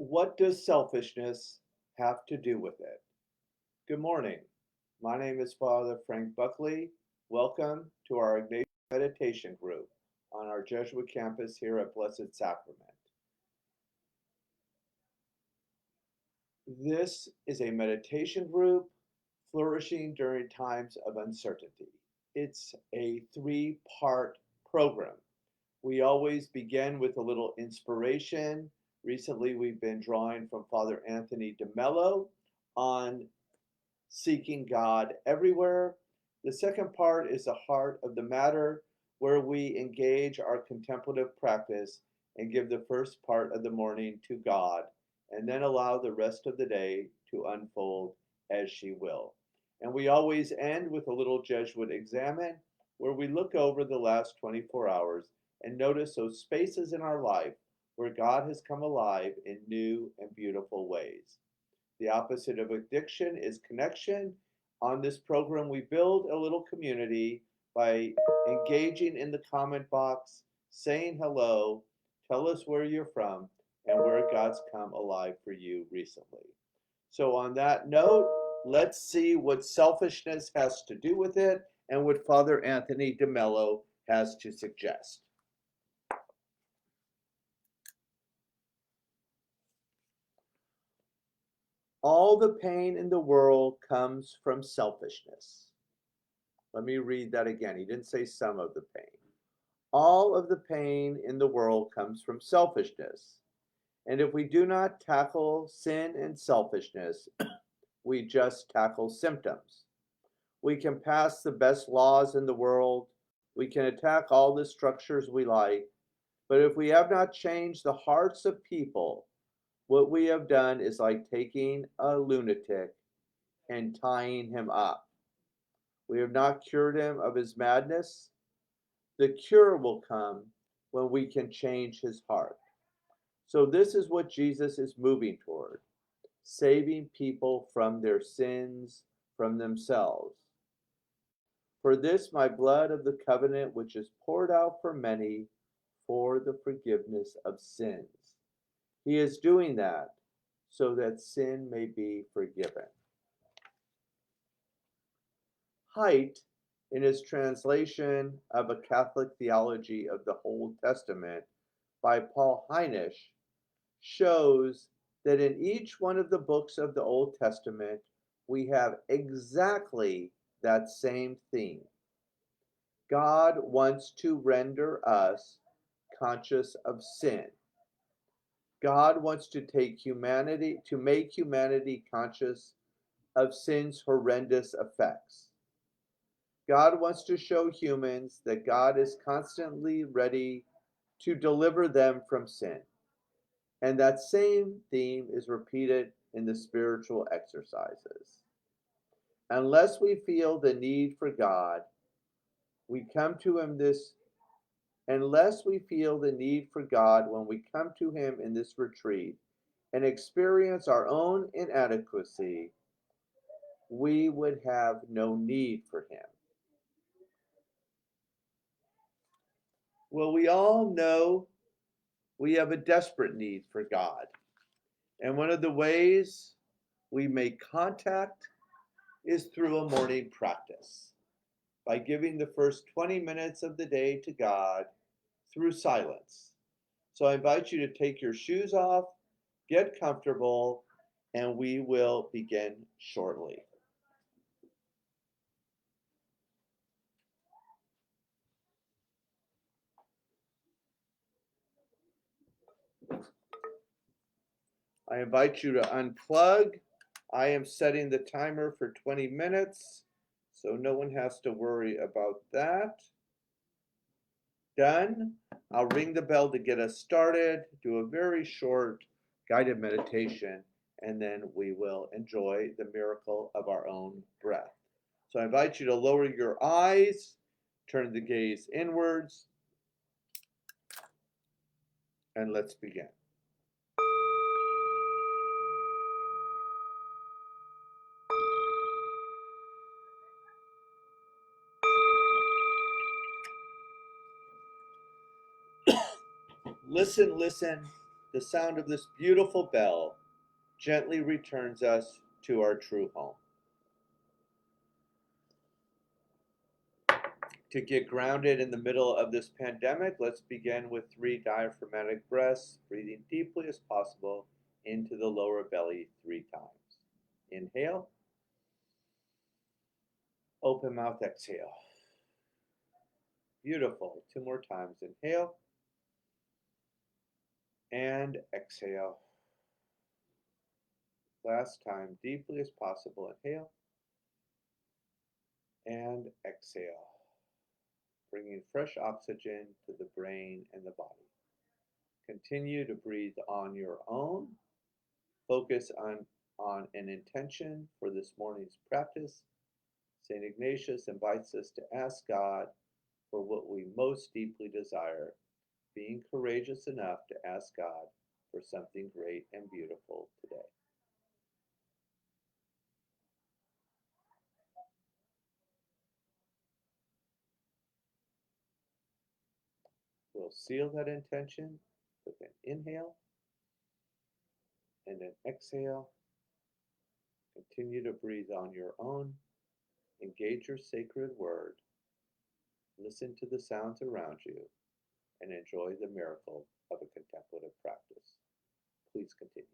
What does selfishness have to do with it? Good morning. My name is Father Frank Buckley. Welcome to our Ignatian Meditation Group on our Jesuit campus here at Blessed Sacrament. This is a meditation group flourishing during times of uncertainty. It's a three-part program. We always begin with a little inspiration. Recently, we've been drawing from Father Anthony DeMello on seeking God everywhere. The second part is the heart of the matter, where we engage our contemplative practice and give the first part of the morning to God, and then allow the rest of the day to unfold as she will. And we always end with a little Jesuit examine, where we look over the last 24 hours and notice those spaces in our life where God has come alive in new and beautiful ways. The opposite of addiction is connection. On this program, we build a little community by engaging in the comment box, saying hello, tell us where you're from, and where God's come alive for you recently. So, on that note, let's see what selfishness has to do with it and what Father Anthony DeMello has to suggest. All the pain in the world comes from selfishness. Let me read that again. He didn't say some of the pain. All of the pain in the world comes from selfishness. And if we do not tackle sin and selfishness, we just tackle symptoms. We can pass the best laws in the world. We can attack all the structures we like. But if we have not changed the hearts of people, what we have done is like taking a lunatic and tying him up. We have not cured him of his madness. The cure will come when we can change his heart. So, this is what Jesus is moving toward, saving people from their sins, from themselves. For this, my blood of the covenant, which is poured out for many for the forgiveness of sins. He is doing that so that sin may be forgiven. Haidt, in his translation of a Catholic theology of the Old Testament by Paul Heinisch, shows that in each one of the books of the Old Testament, we have exactly that same theme. God wants to render us conscious of sin. God wants to make humanity conscious of sin's horrendous effects. God wants to show humans that God is constantly ready to deliver them from sin. And that same theme is repeated in the spiritual exercises. Unless we feel the need for God, we come to him this unless we feel the need for God when we come to him in this retreat and experience our own inadequacy, we would have no need for him. Well, we all know we have a desperate need for God. And one of the ways we make contact is through a morning practice, by giving the first 20 minutes of the day to God through silence. So I invite you to take your shoes off, get comfortable, and we will begin shortly. I invite you to unplug. I am setting the timer for 20 minutes, so no one has to worry about that. Done. I'll ring the bell to get us started, do a very short guided meditation, and then we will enjoy the miracle of our own breath. So I invite you to lower your eyes, turn the gaze inwards, and let's begin. Listen, listen, The sound of this beautiful bell gently returns us to our true home. To get grounded in the middle of this pandemic, let's begin with 3 diaphragmatic breaths, breathing deeply as possible into the lower belly 3 times. Inhale, open mouth, exhale. Beautiful. 2 more times. Inhale and exhale. Last time, deeply as possible. Inhale and exhale, bringing fresh oxygen to the brain and the body. Continue to breathe on your own. Focus on an intention for this morning's practice. St. Ignatius invites us to ask God for what we most deeply desire, being courageous enough to ask God for something great and beautiful today. We'll seal that intention with an inhale and an exhale. Continue to breathe on your own. Engage your sacred word. Listen to the sounds around you and enjoy the miracle of a contemplative practice. Please continue.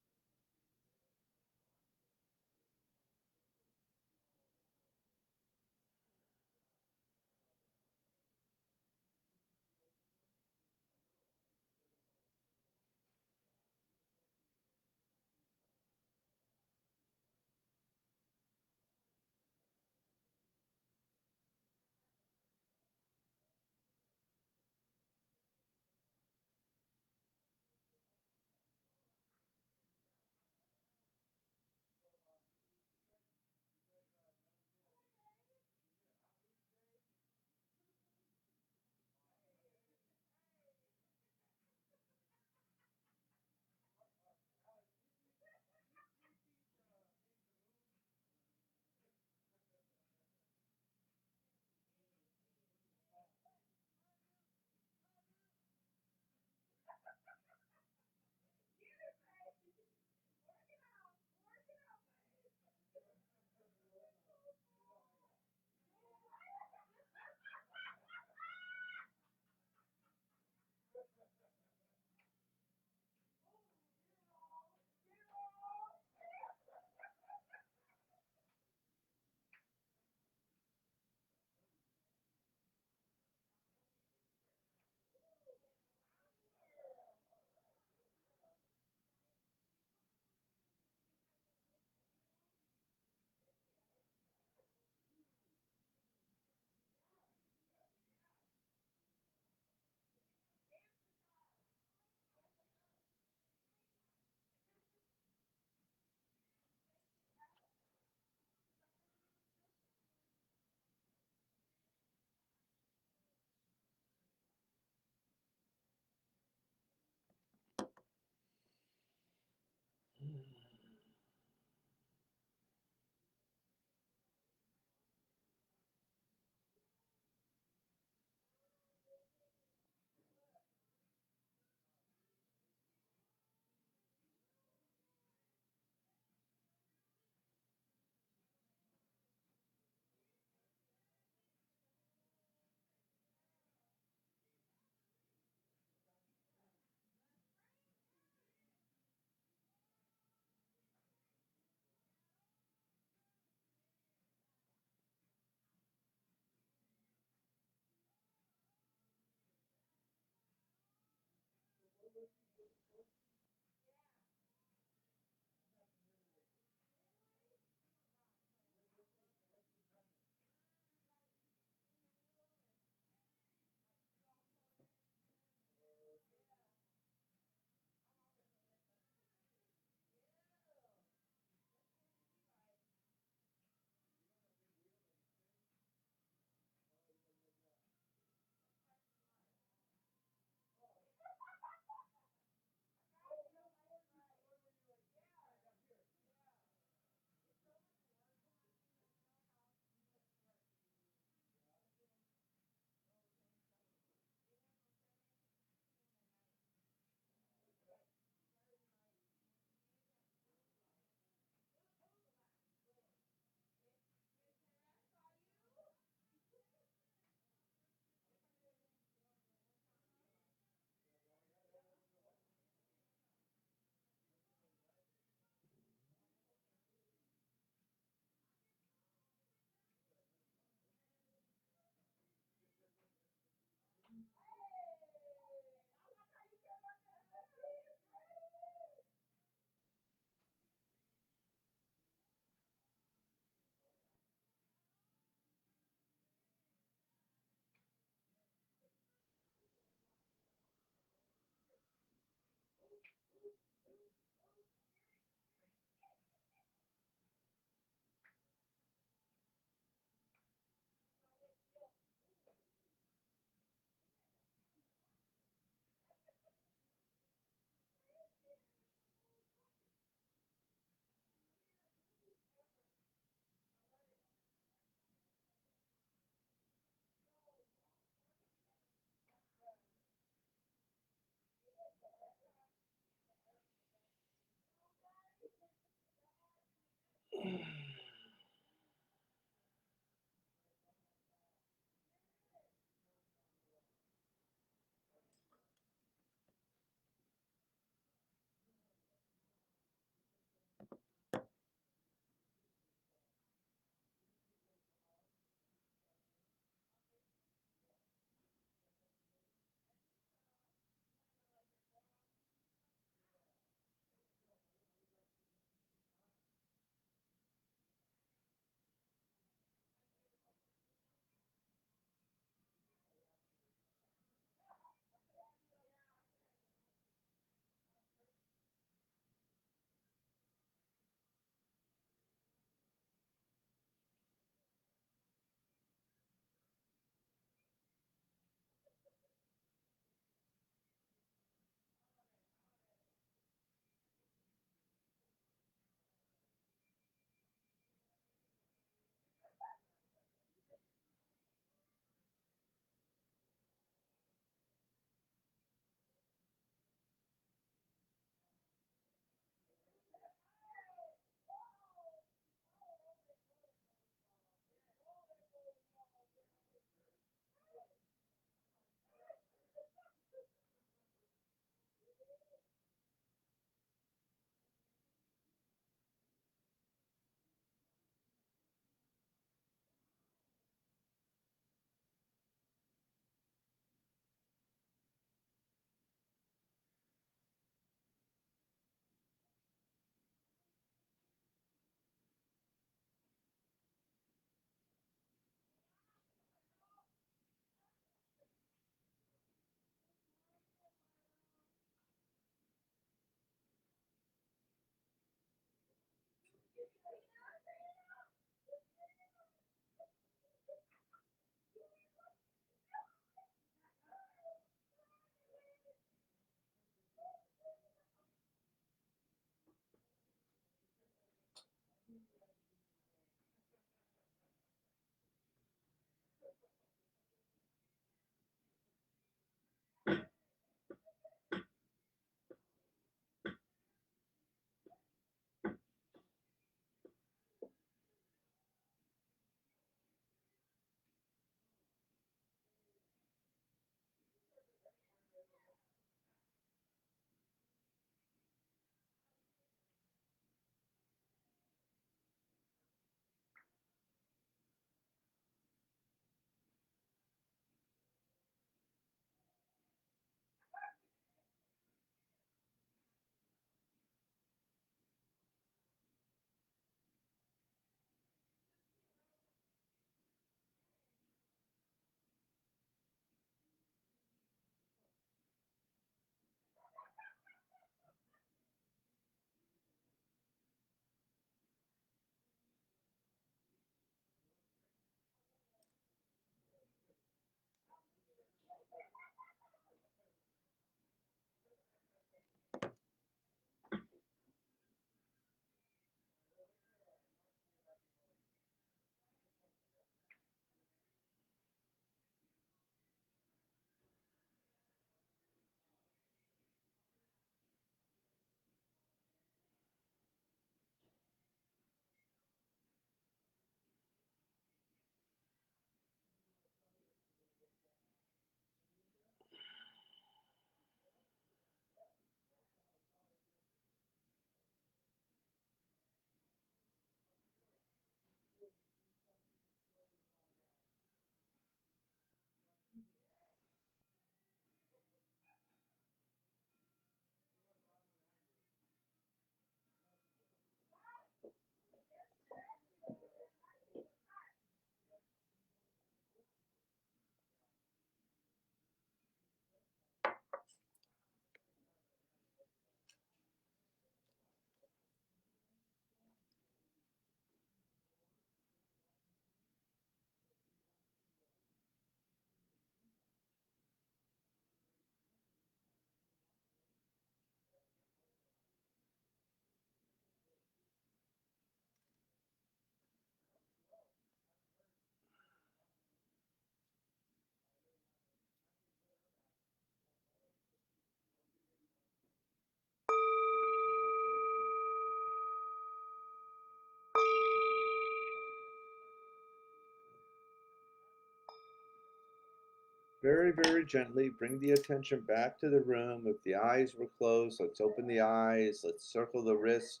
Very, very gently bring the attention back to the room. If the eyes were closed, let's open the eyes. Let's circle the wrist,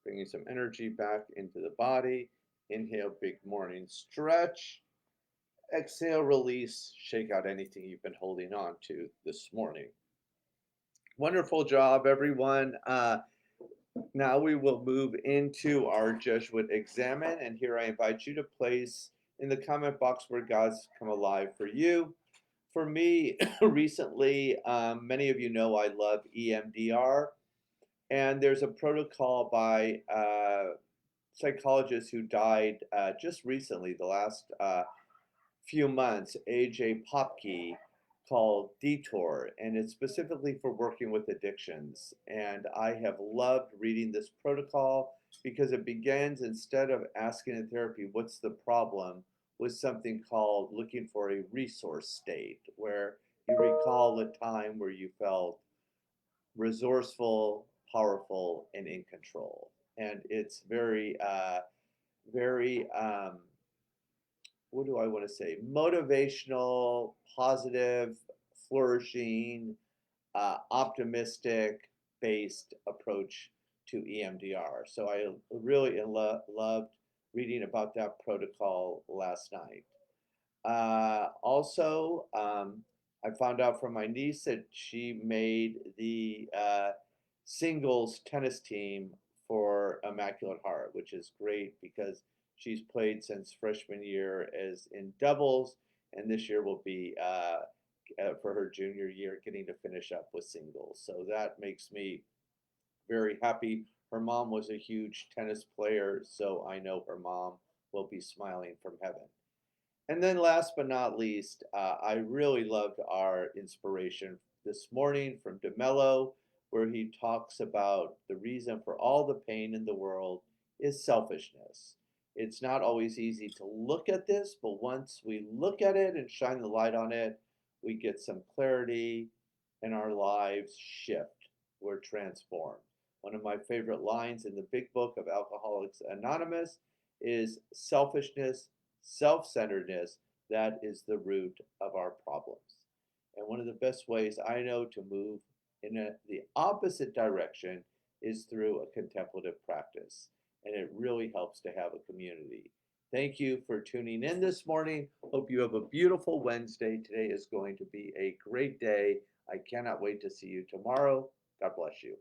bringing some energy back into the body. Inhale, big morning stretch. Exhale, release. Shake out anything you've been holding on to this morning. Wonderful job, everyone. Now we will move into our Jesuit examine, and here I invite you to place in the comment box where God's come alive for you. For me, recently, many of you know I love EMDR, and there's a protocol by psychologist who died just recently, the last few months, AJ Popke, called Detour, and it's specifically for working with addictions. And I have loved reading this protocol because it begins, instead of asking in therapy, what's the problem, with something called looking for a resource state, where you recall the time where you felt resourceful, powerful, and in control. And it's very, what do I want to say? Motivational, positive, flourishing, optimistic based approach to EMDR. So I really loved reading about that protocol last night. Also, I found out from my niece that she made the singles tennis team for Immaculate Heart, which is great because she's played since freshman year as in doubles, and this year will be for her junior year getting to finish up with singles. So that makes me very happy. Her mom was a huge tennis player, so I know her mom will be smiling from heaven. And then last but not least, I really loved our inspiration this morning from DeMello, where he talks about the reason for all the pain in the world is selfishness. It's not always easy to look at this, but once we look at it and shine the light on it, we get some clarity and our lives shift. We're transformed. One of my favorite lines in the big book of Alcoholics Anonymous is selfishness, self centeredness, that is the root of our problems. And one of the best ways I know to move in the opposite direction is through a contemplative practice. And it really helps to have a community. Thank you for tuning in this morning. Hope you have a beautiful Wednesday. Today is going to be a great day. I cannot wait to see you tomorrow. God bless you.